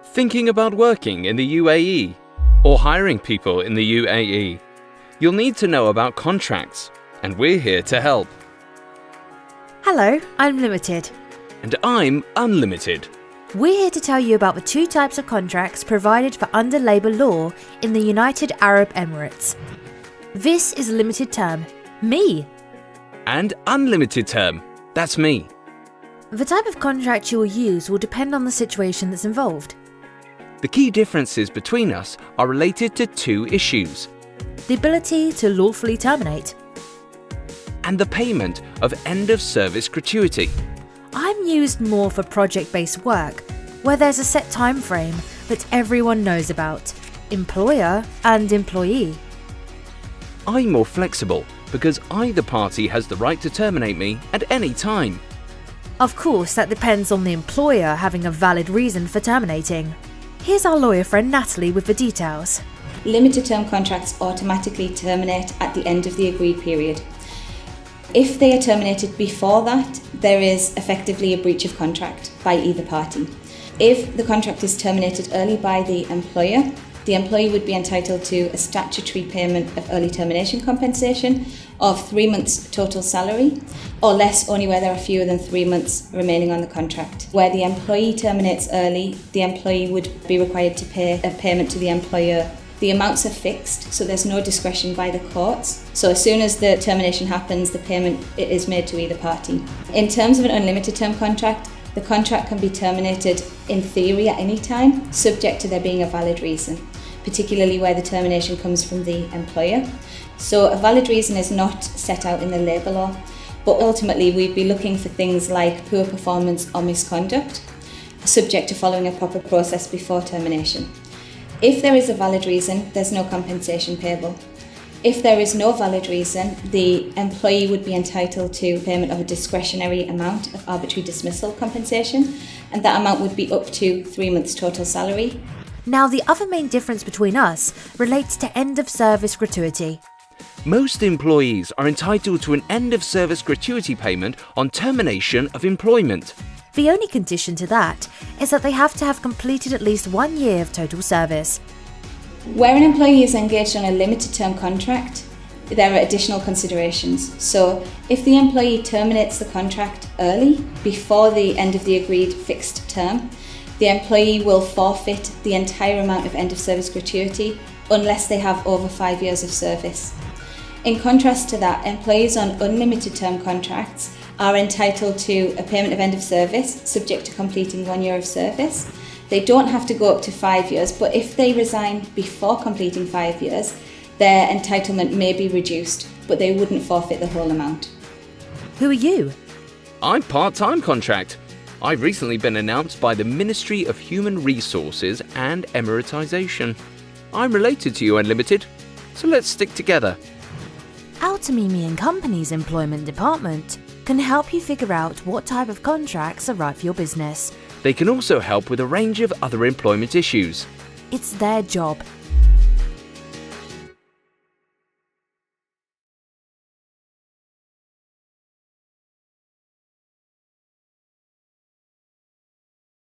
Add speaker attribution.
Speaker 1: Thinking about working in the UAE or hiring people in the UAE? You'll need to know about contracts, and we're here to help.
Speaker 2: Hello, I'm Limited.
Speaker 1: And I'm Unlimited.
Speaker 2: We're here to tell you about the two types of contracts provided for under labour law in the United Arab Emirates. This is limited term, me.
Speaker 1: And unlimited term, that's me.
Speaker 2: The type of contract you will use will depend on the situation that's involved.
Speaker 1: The key differences between us are related to two issues:
Speaker 2: The ability to lawfully terminate.
Speaker 1: and the payment of end-of-service gratuity.
Speaker 2: I'm used more for project-based work, where there's a set time frame that everyone knows about, employer and employee.
Speaker 1: I'm more flexible because either party has the right to terminate me at any time.
Speaker 2: Of course, that depends on the employer having a valid reason for terminating. Here's our lawyer friend Natalie with the details.
Speaker 3: Limited term contracts automatically terminate at the end of the agreed period. If they are terminated before that, there is effectively a breach of contract by either party. If the contract is terminated early by the employee would be entitled to a statutory payment of early termination compensation of 3 months' total salary, or less only where there are fewer than 3 months remaining on the contract. Where the employee terminates early, the employee would be required to pay a payment to the employer. The amounts are fixed, so there's no discretion by the courts. So as soon as the termination happens, the payment is made to either party. In terms of an unlimited term contract, the contract can be terminated in theory at any time, subject to there being a valid reason, particularly where the termination comes from the employer. So a valid reason is not set out in the labour law, but ultimately we'd be looking for things like poor performance or misconduct, subject to following a proper process before termination. If there is a valid reason, there's no compensation payable. If there is no valid reason, the employee would be entitled to payment of a discretionary amount of arbitrary dismissal compensation, and that amount would be up to 3 months' total salary.
Speaker 2: Now, the other main difference between us relates to end-of-service gratuity.
Speaker 1: Most employees are entitled to an end-of-service gratuity payment on termination of employment.
Speaker 2: The only condition to that is that they have to have completed at least 1 year of total service.
Speaker 3: Where an employee is engaged on a limited term contract, there are additional considerations. So if the employee terminates the contract early, before the end of the agreed fixed term, the employee will forfeit the entire amount of end-of-service gratuity unless they have over 5 years of service. In contrast to that, employees on unlimited term contracts are entitled to a payment of end of service subject to completing 1 year of service. They don't have to go up to 5 years, but if they resign before completing 5 years, their entitlement may be reduced, but they wouldn't forfeit the whole amount.
Speaker 2: Who are you?
Speaker 1: I'm part-time contract. I've recently been announced by the Ministry of Human Resources and Emiratization. I'm related to you, Unlimited, so let's stick together.
Speaker 2: Our Tamimi Company's employment department can help you figure out what type of contracts are right for your business.
Speaker 1: They can also help with a range of other employment issues.
Speaker 2: It's their job